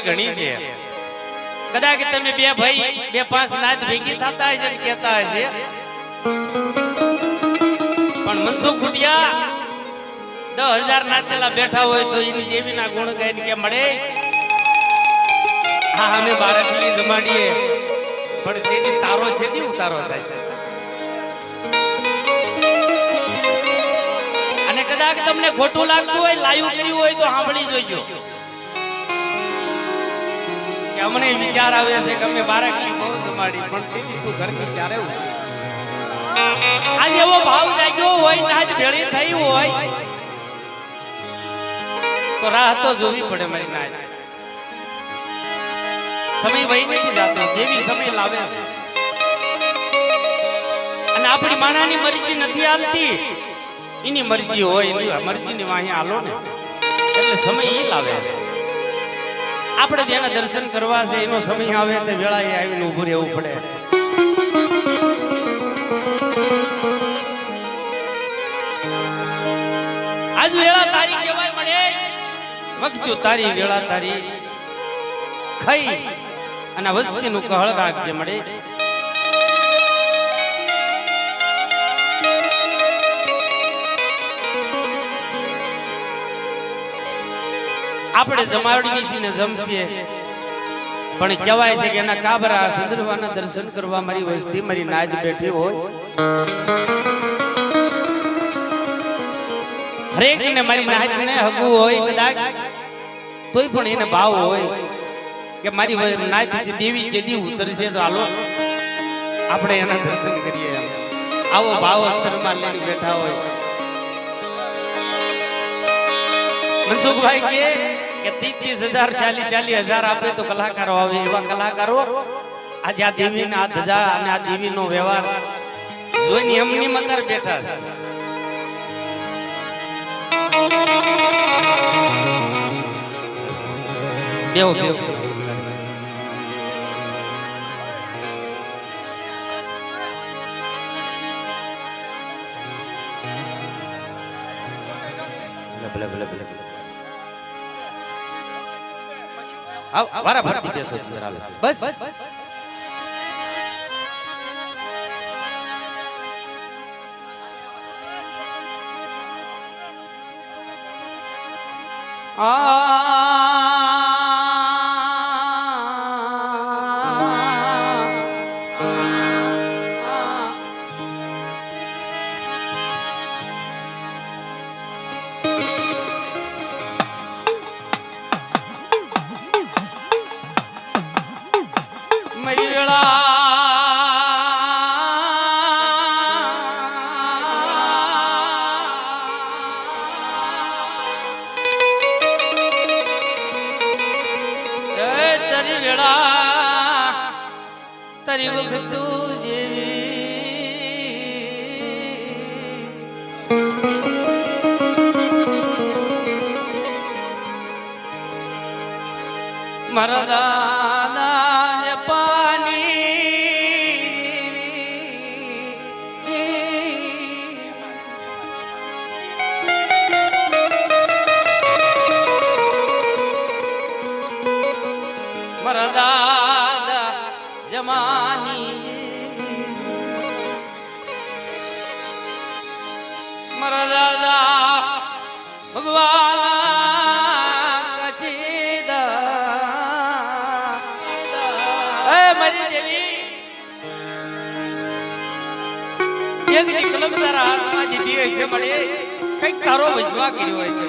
અક્કલ ઘણી છે કદાચ તમે બે ભાઈ બે પાંચ નાત ભેગી થતા હશે કહેતા હશે પણ મનસુખ ફૂટિયા 10,000 નાતેલા બેઠા હોય તો એની દેવીના ગુણ ગાઈને કે મળે હા અમે બાળકની જમાડીએ પણ તેની તારો છે તે ઉતારો થાય છે અને કદાચ તમને ખોટું લાગતું હોય લાયું કર્યું હોય તો સાંભળી જોજો કે અમને વિચાર આવે છે કે અમે બાળકની બહુ જમાડી પણ તેની તું ઘરની ચારે આજ એવો ભાવ જાગ્યો હોય ને આજ ભેળી થઈ હોય તો રાહ તો જોવી પડે મારી નાય સમય વહી નથી જાતો દેવી સમય લાવે છે અને આપણી માણાની મરજી નથી હાલતી એની મરજી હોય એની મરજીની વાહી હાલો ને એટલે સમય એ લાવે આપણે જેના દર્શન કરવા છે એનો સમય આવે તો વેળાએ આવીને ઊભું રહેવું પડે આજ વેળા તારી કહેવાય મળે વખત તારી વેળા તારી ખાઈ અને વસ્તીનું કહળ રાખજે મળે આપણે જમાડવી છીએ ને જમશે પણ કહેવાય છે કે એના કાબરા સંદર્ભના દર્શન કરવા મારી વસ્તી મારી નાદ બેઠી હોય હરેક ને મારી નાદ ને હગું હોય કદાચ તોય પણ એને ભાવ હોય કે મારી નાદ દેવી જેદી ઉતરશે તો હાલો આપણે એના દર્શન કરીએ આવો ભાવ અંતરમાં લઈને બેઠા હોય મનસુખભાઈ કે 30,000 40,000 આપે તો કલાકારો આવે એવા કલાકારો આજે આ દેવીના આ ધજા અને આ દેવીનો વ્યવહાર જોઈને એમની મતર બેઠા છે બેવ બેવ ભલે ભલે ભલે વારા ફરતી બેસો બસ તારી વખત મારા દાદા મારા દાદા જમાની મારા દાદા ભગવાન મારી દેવી એક ની કલમ તારા હાથમાં દીધી હોય છે મળે કઈક તારો વિશ્વાસ કર્યો હોય છે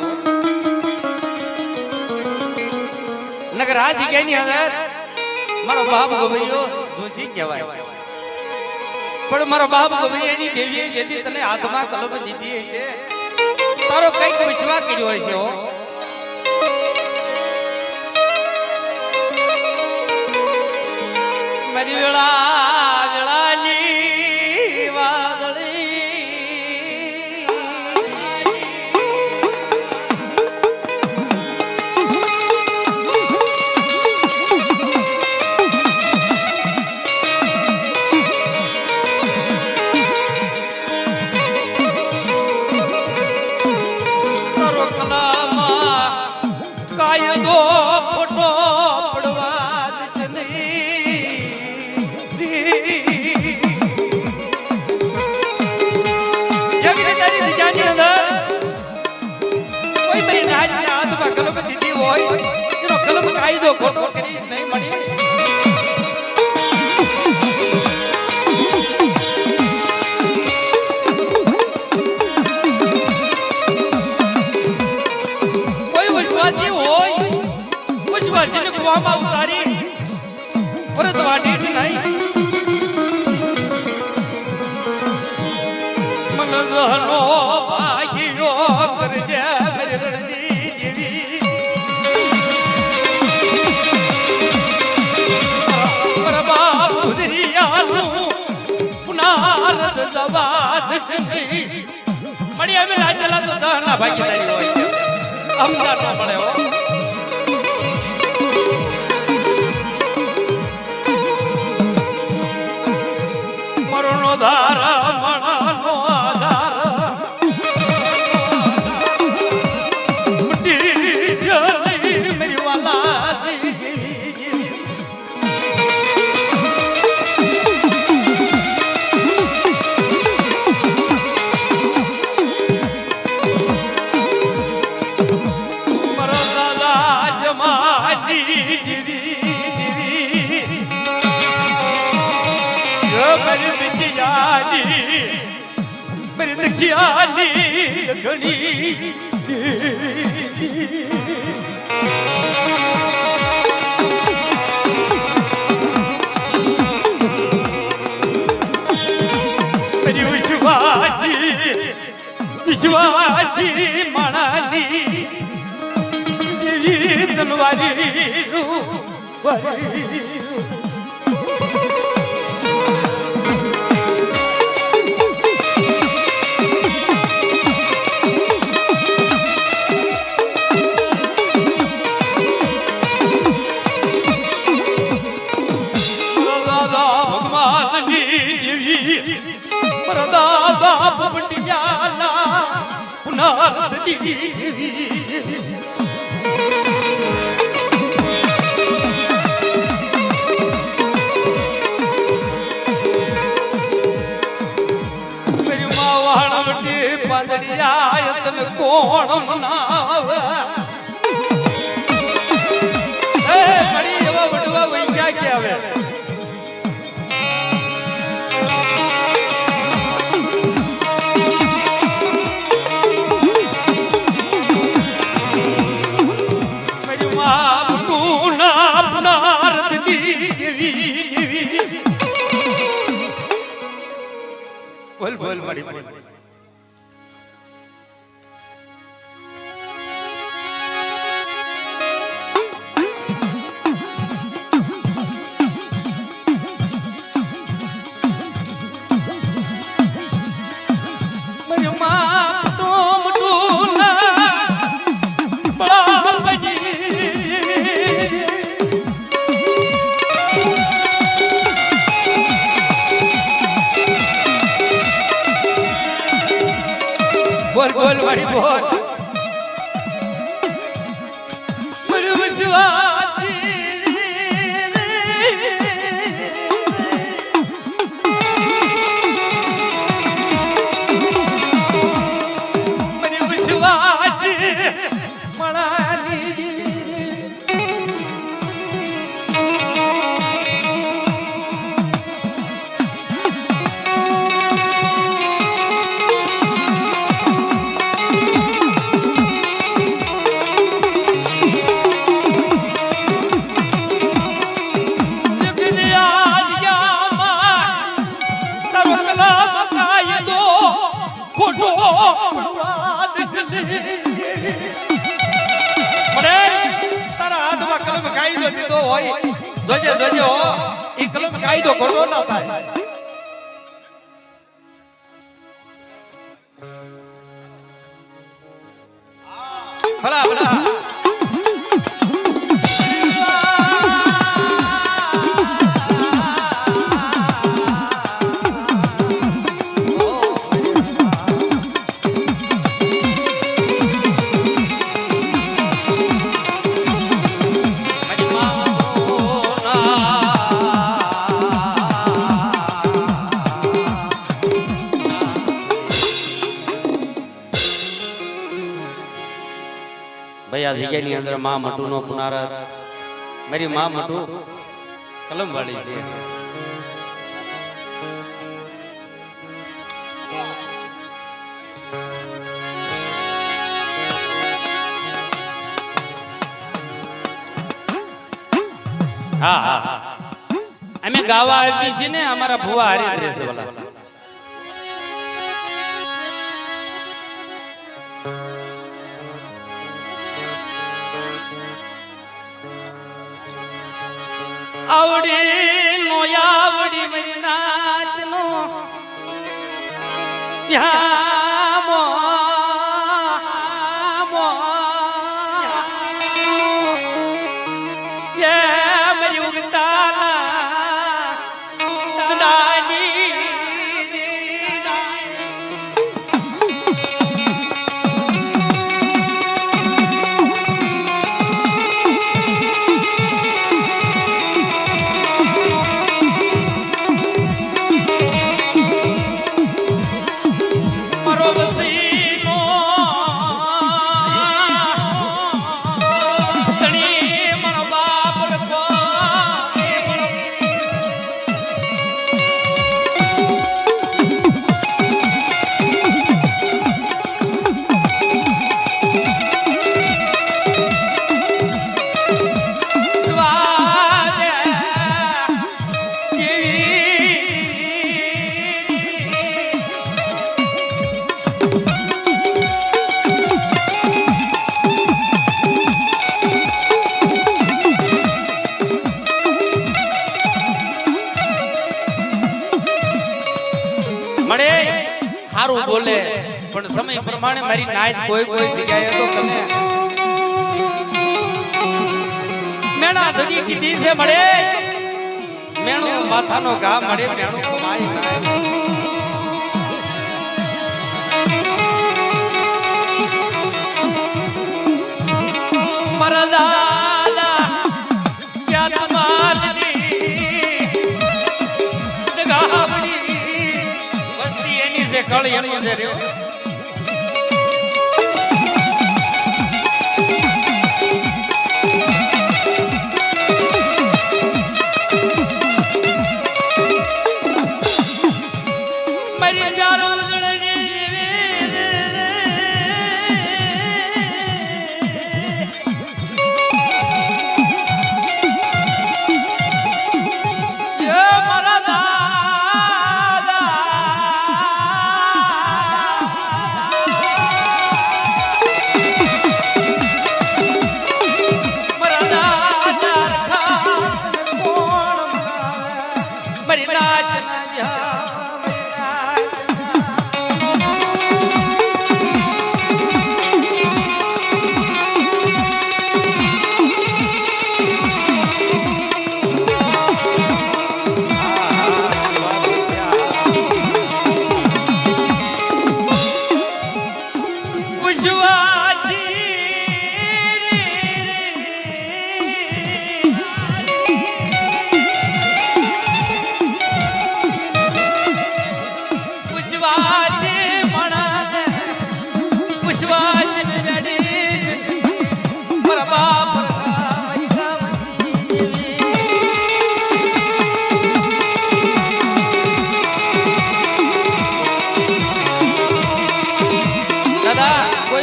નગર આ જગ્યાની અંદર મારો બાપ ગોબરિયો જોશી કહેવાય પણ મારો બાપ ગોબરિયાની દેવીએ જેથી તને હાથમાં કલમ દીધી છે તારો કઈક વિશ્વાસ કર્યો હોય છે મારી વેળાની વાદળી કાયદો ખોટો કાયદો ખોટો કરી નહીં મળી કોઈ વિશ્વાસી હોય વિશ્વાસીને કુવામાં ઉતારી પરત વાટી જ નહીં મન જહનો ભાગ્યો કરજે મેરી રણની દેવી પરબા પુદરિયાનું પુનારદ જવાદ શમી મળી અમે રાજલા તો જહના ભાગીદારી હોય અમદાર ન મળે હો મરણો ધારા મણાનો આધાર મેરી વાલા मेरी दखियाली घनी मेरी विश्वासी मणाली मेरी तलवारी मेरी मावाणवटी पादड़िया यतन कोण मनावे ए बड़ी एवा बटवा वही क्या क्या वे बोल बोल मरी बोल मेरी माँ तुम टूना बड़ा बनी बोल बोल बड़ी बोल मेरे विश्वासी मेरे विश्वासी मणाली જોજે જોજે હો ઈ કલમ કાયદો ખોટો ના થાય ભલા ભલા ભાઈ આ જગ્યાની અંદર માં મટુનો પુનારત મારી માં મોટું કલમ વાળી છે. હા હા અમે ગાવા આવી છીએ ને અમારા ભુવા હારી રહેશે બોલા. આવડી નો આવડી મરીનાથ નો યામો ये मेरी उगताला चढ़ानी મળે સારું બોલે પણ સમય પ્રમાણે મારી નાચ કોઈ કોઈ જગ્યાએ તો તમે મેણા ધડી કીધી છે. મળે મેણું માથાનો ઘા મળે મેણું કમાય મારા દાદા ચાતમાલની જગાવડી વસ્તી એની છે કળ એનું છે રે.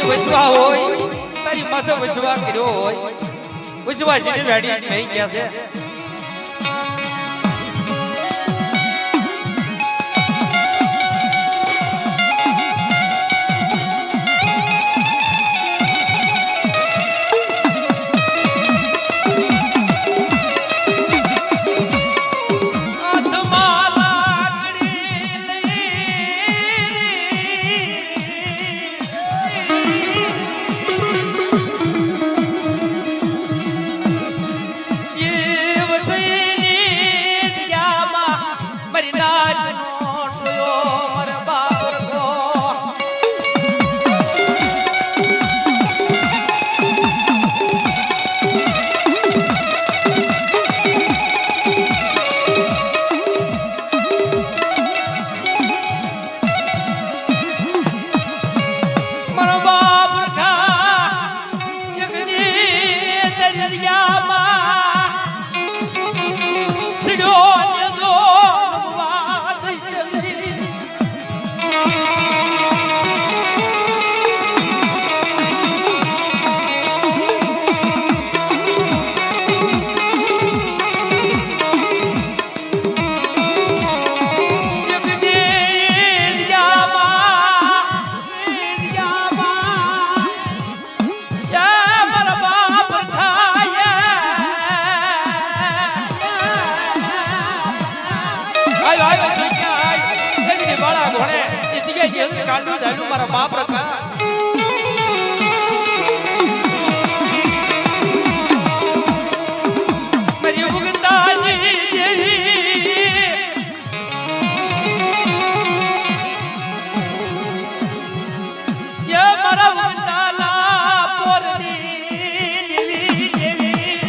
વચવા હોય તારી માથે વચવા કર્યો હોય વચવા જેની વેડી નહીં ગયા છે. Yeah. કાંડું ઝાલ્યું મારા બાપ રખા મારી ઉગતાની જેવી યા મારા ઉગતાલા પોરની જેવી જેવી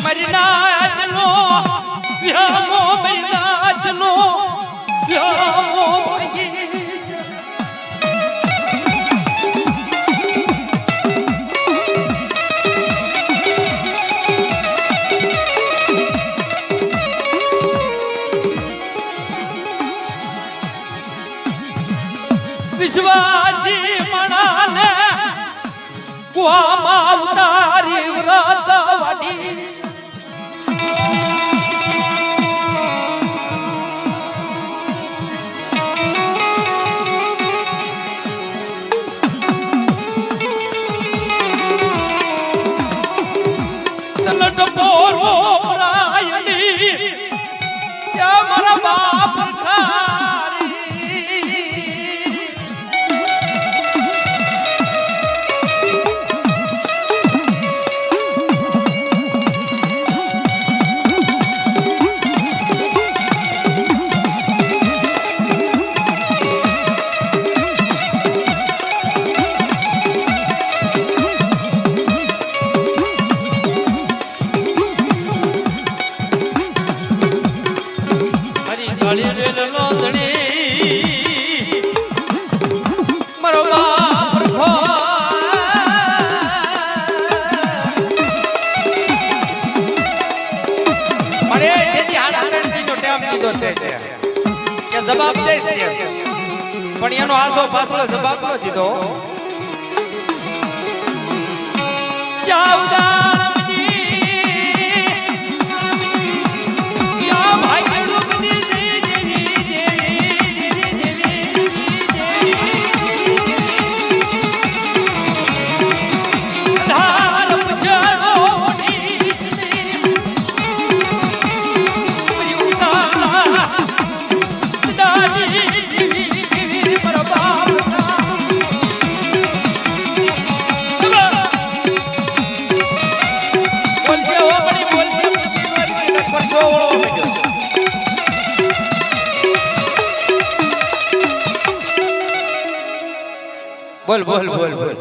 મરીનાચલો વ્યામો મરીનાચલો વ્યામો મરી વિશ્વાસી મણાલે કુવામાં ઉતારી વ્રત વાડી તલટ પોરો રાયલી યા મારા બાપ જવાબ દઈશ પણ એનો આસો પાતળો જવાબ ન દીધો બોલ બોલ બોલ બોલ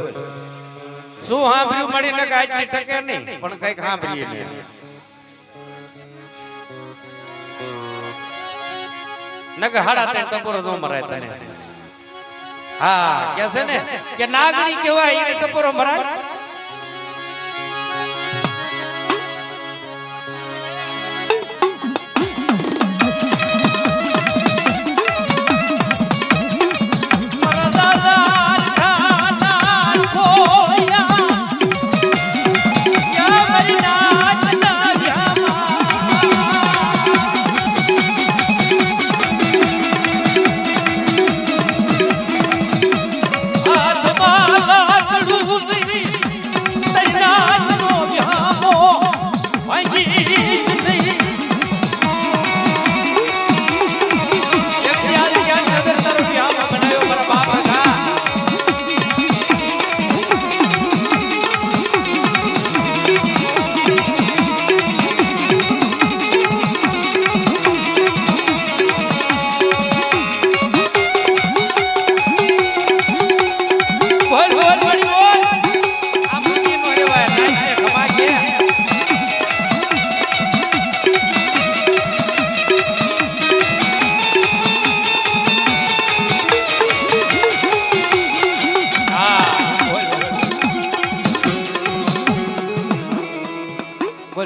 શું સાંભળ્યું મળીને કાંઈ ટકે નહીં પણ કઈક સાંભળીએ નહીં નક હાડા તે ટપોરો નો મરાય તને હા કે છે ને કે નાગણી કહેવાય એને ટપોરો મરાય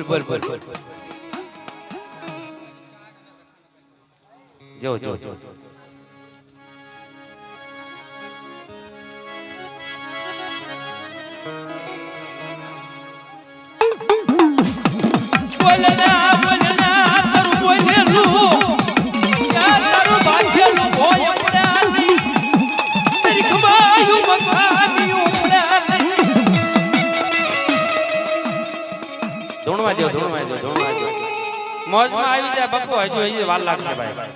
બોલ બોલ બોલ જો જો જો બોલના બોલના તારું બોલેલું યાર તારું ભાગ્યલું ભોય પડાલી તારી ખમાયું મખાની ઉપડાલી ધોણવા દો મોજમાં આવી જાય બપ્પો, હજુ વાર લાગશે ભાઈ.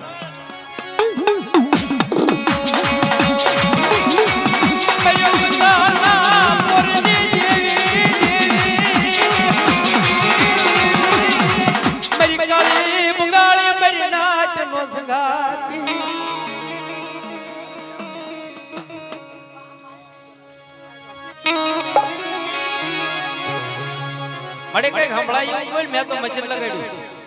મળે કઈ સંભળાયું બોલ, મેં તો મચન લગાડ્યું છે.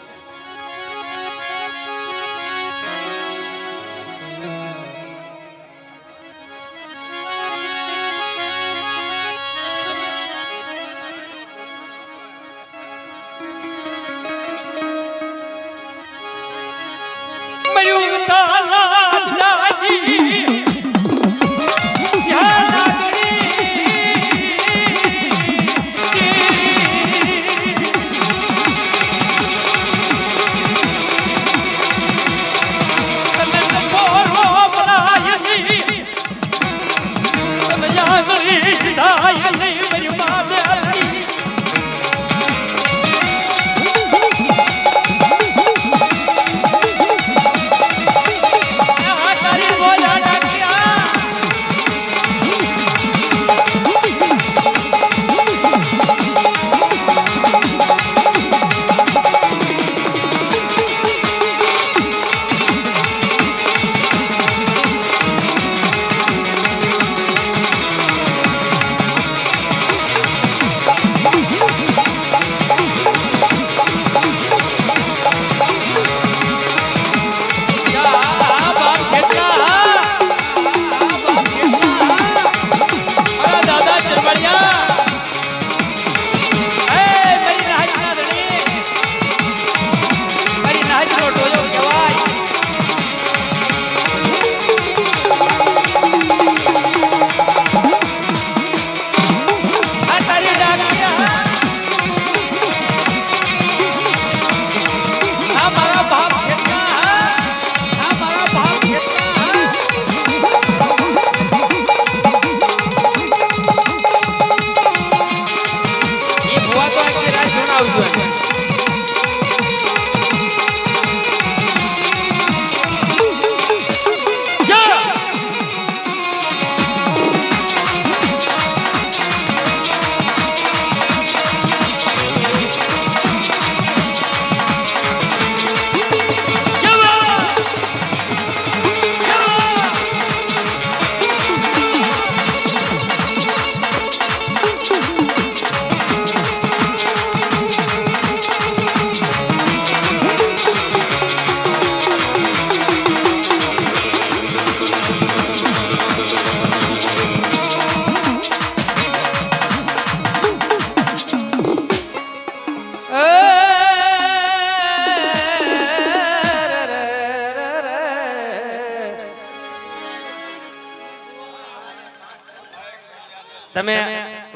તમે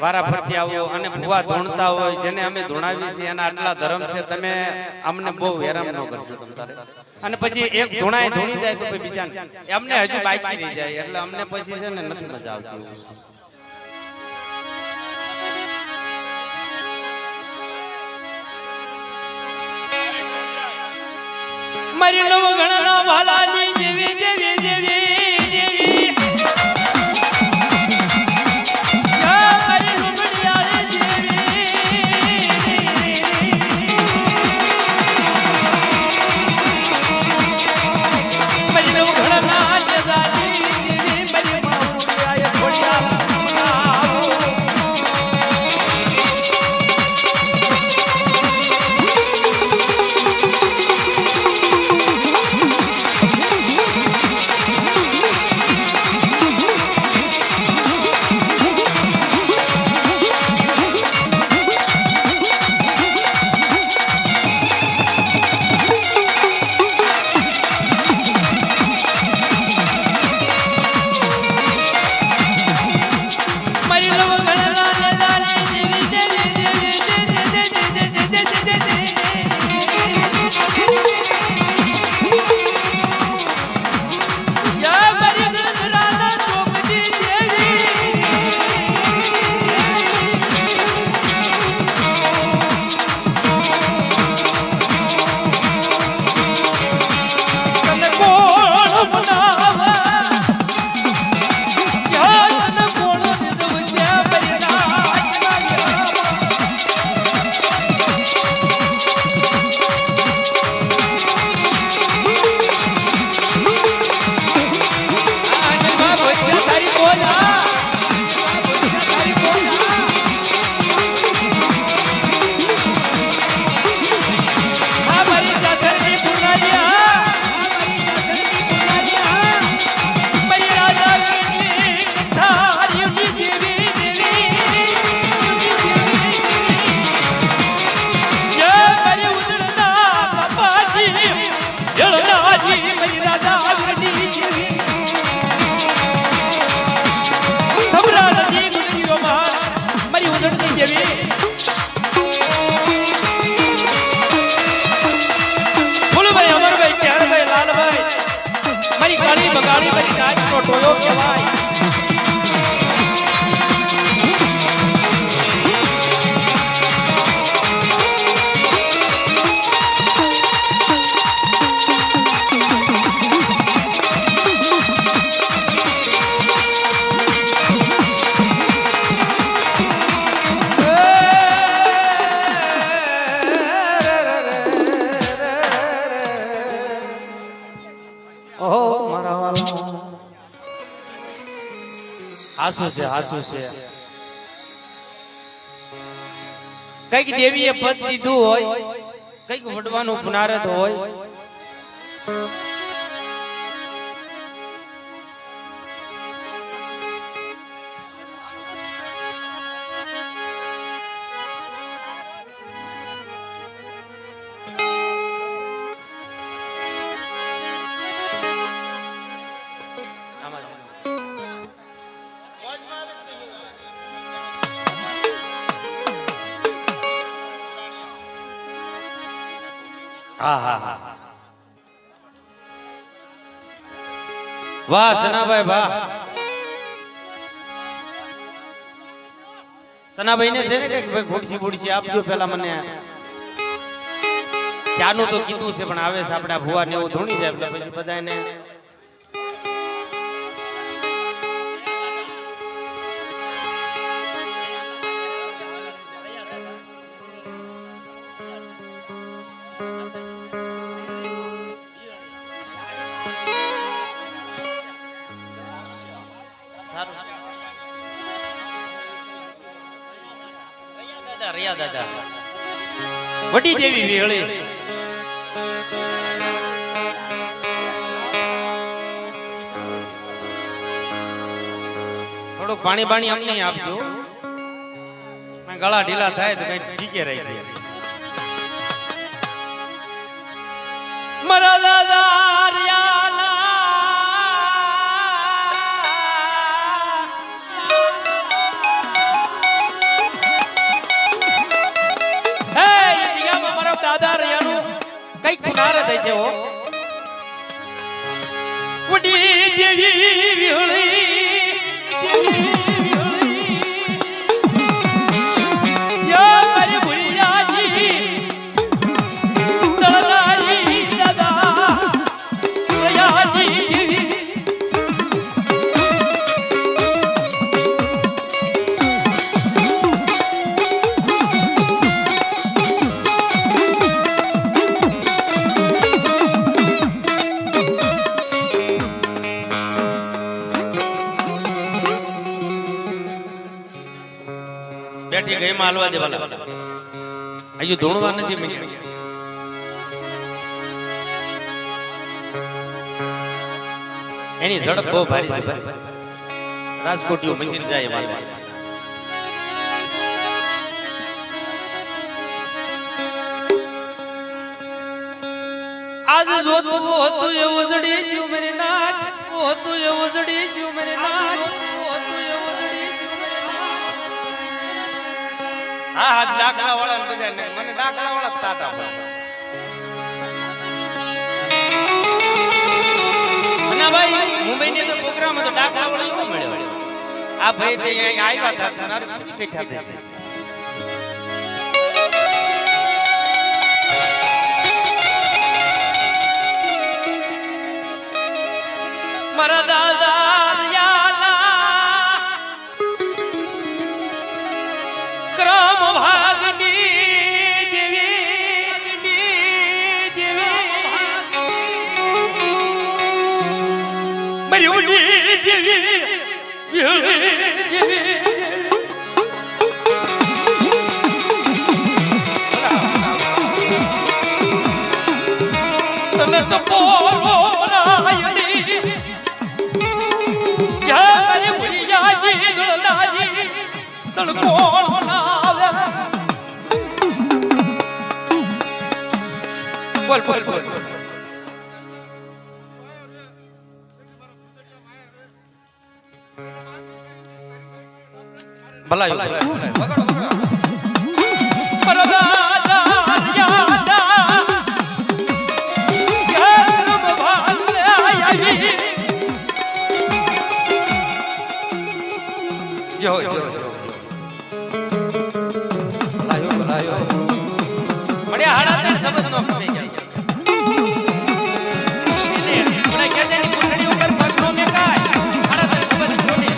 વારા ફરતી આવો અને ભુવા ધૂણતા હોય, જેને અમે ધૂણાવી છે એના આટલા ધર્મ છે, તમે અમને બહુ હેરાન ન કરશો તમારે. અને પછી એક ધૂણાય ધૂણી જાય તો પછી બીજા અમને હજુ બાકી રહી જાય, એટલે અમને પછી છે ને નથી મજા આવતી. મારી નવ ગણના વાલાની દેવી દેવી દેવી તાળી બની નાચનો ટોયો કહેવાય. હાસુ છે કઈક દેવીએ પદ દીધું હોય, કઈક વડવાનું પુનારત હોય. વાહ સનાભાઈ વાહ. સનાભાઈ ને છે ને કે ઘોડસી બોડસી આપજો પેલા મને. ચાનું તો કીધું છે પણ આવે છે આપડા ભુવા ને એવું ધોણી જાય એટલે પછી બધાને દાદા વડી દેવી વેળી થોડુંક પાણી બાણી અમને આપજો, ગળા ઢીલા થાય તો કઈ ઠીકે રહી ગયા. મારા દાદા કઈક પુનારત છે હો. ઉડી દેવી વિહળી યા મારી ભુરિયાજી દળરાજી દાદા રયાજી બેઠી ગઈ માં હાલવા દેવાના. હજુ ધોણવા નથી મળ્યા. એની ઝડપ બહુ ભારી છે ભાઈ. રાજકોટિયું મશીન જાય માલવા. આજ જોતું હતું એવું જડી જ્યું મેરે નાથ, હતું એવું જડી જ્યું મેરે નાથ, હતું એવું જડી જ્યું મેરે નાથ. હા ડાકલા વાળા બધા મને ડાકલા વાળા તાટા પડે. સનાભાઈ મુંબઈ ની અંદર પ્રોગ્રામ હતો, ડાકલા વાળા એવો મળ્યો. આ ભાઈ અહીંયા આવ્યા હતા નાર કઈ થતા મારા દાદા રિયાલા ક્રમ ભાગની દેવી મારી ઉડી દેવી તને ટપોરો બોલ બોલ બોલ ભલાયું જો જો લાયો મળે હાડા ત્રણ શબ્દ નો કમી ગયા છે એને મને કહેજે ની કુઠડી ઉપર પગ નો મેકાય હાડા ત્રણ શબ્દ છોડી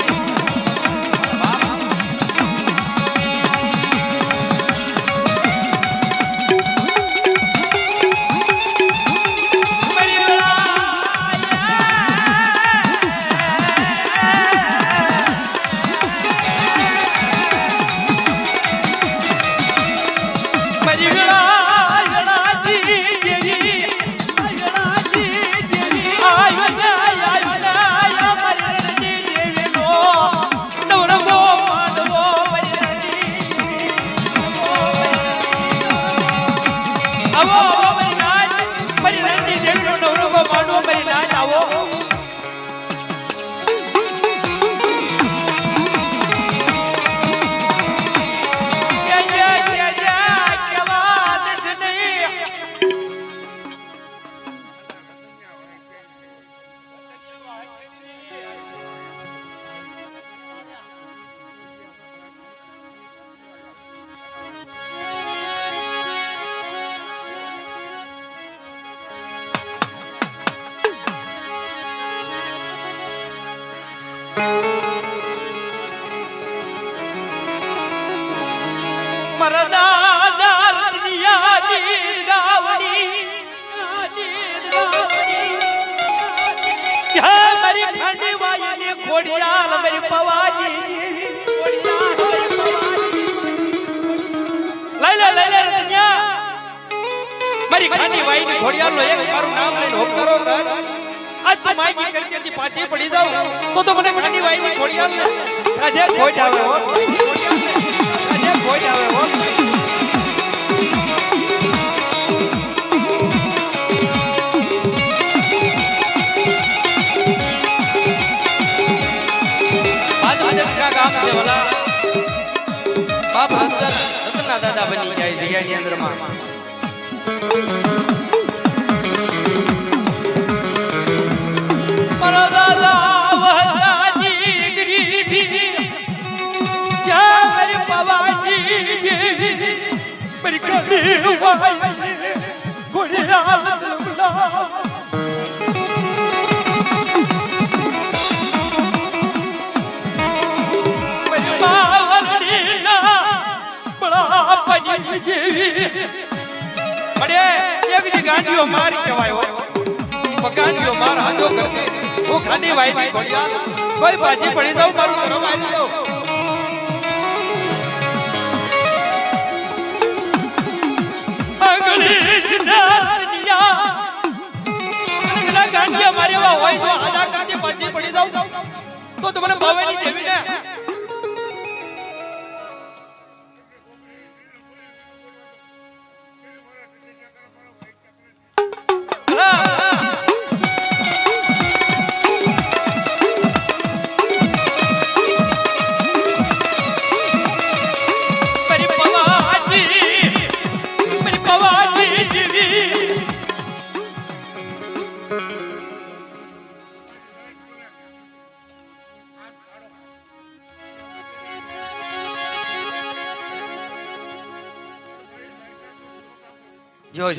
મરદાદાર દુનિયા ગીત ગાવડી હે મારી ખાંડી વાઈ ને ખોડિયાલ મારી પવાની ખોડિયાલ મારી પવાની લઈ લે દુનિયા મારી ખાંડી વાઈ ને ખોડિયાલ નો એક મારું નામ લઈને હોપ કરો કર આજ તો માગી કરતી હતી પાછી પડી જાવ તો મને ખાંડી વાઈ ની ખોડિયાલ ને ખાજે ખોટ આવે હો ખોડિયાલ ને ખાજે ખોટ આવે હો ગામ છે વાલા બાપ રતનના દાદા બની જાય જગ્યાની અંદર માં મારા દાદા વહદાની ગરીબી જા મારી પવાની દેવી મારી કડી વાઈ ગોડિયાલ દલમલા પડે એક જી ગાંડીઓ માર કહેવાય હો ગાંડીઓ માર હાજો કરતી હું ખાંડી વાઈ ની ખોડિયાલ કોઈ પાછી પડી દઉં મારું ધર્મ આવી દઉં આગળી જિંદગીયા અને ગાંડીઓ મારેવા હોય તો આજા ગાંડી પાછી પડી દઉં તો તમને ભાવેની દેવી ને જો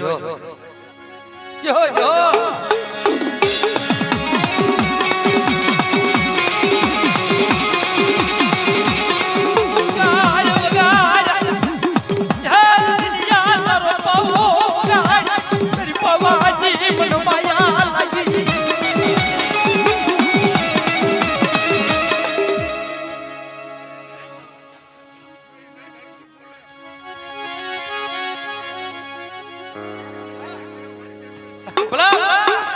ભલા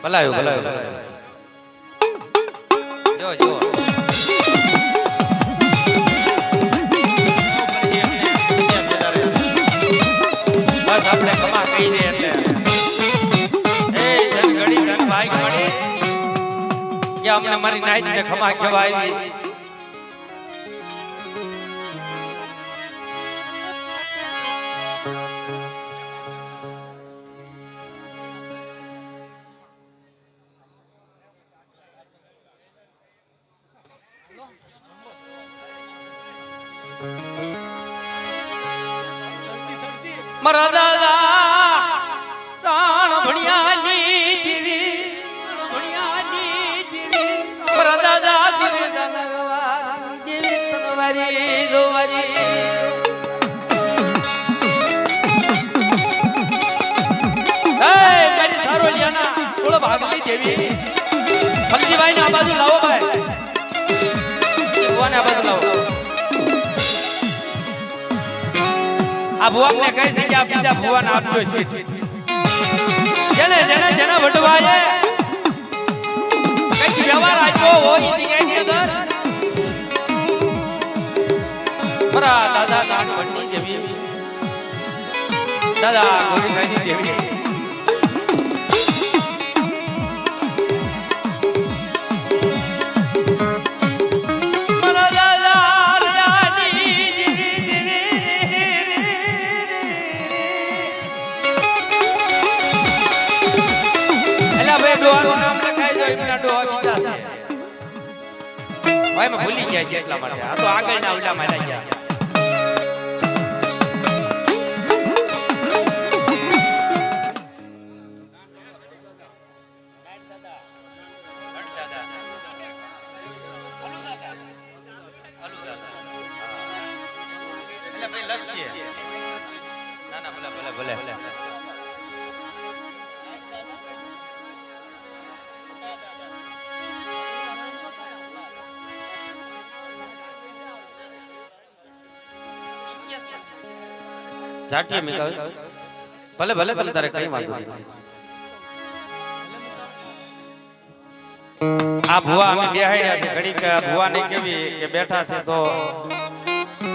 ભલાયો જો જો બસ આપણે ખમા કહી દે એટલે એ ધન ઘડી ધન ભાઈ મળી કે અમને મારી નાઈટ ને ખમા કેવા આવી મારા દાદા પ્રાણ ભણ્યાની જીવી મારા દાદા જીવી તનવારી દોવારી મારી સારોલિયાના થોડો ભાગલી દેવી ફલજીભાઈ ને આ બાજુ લાવો ભાઈ ભુવાને આ બાજુ લાવો આ ભુવાને કહે છે કે આ બીજા ભુવાને આપજો છે જેને જેને જેને વડવાએ કઈ વ્યવહાર આપ્યો હોય એ જગ્યાની અંદર મારા દાદા નાનપણની જેવી દાદા ગોવિંદભાઈની જેવી ભૂલી ગયા છે એટલા માટે આ તો આગળ ના ઉલ્લા મારા ગયા ભલે જાટીએ મેં ભલે ભલે તમે તારે કઈ વાંધો નહીં આ ભુવા અમે બેહાડ્યા છે ઘડીક ભુવા ને કેવી કે બેઠા છે તો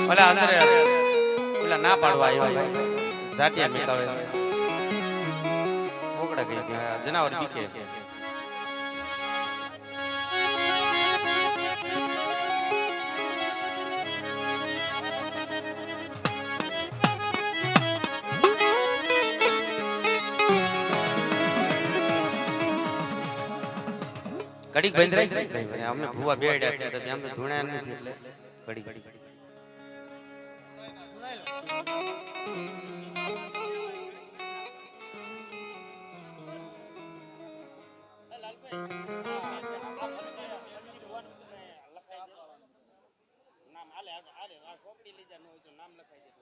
ભલે અંદર ઓલા ના પાડવા આવ્યા જાટીએ મેં કહે બોકડા ગઈ જનાવર બીકે કડીક બંધ રહી કઈ અમને ભુવા બેડ્યા છે તો અમને ધૂણ્યા નથી એટલે કડીક નામ લખાઈ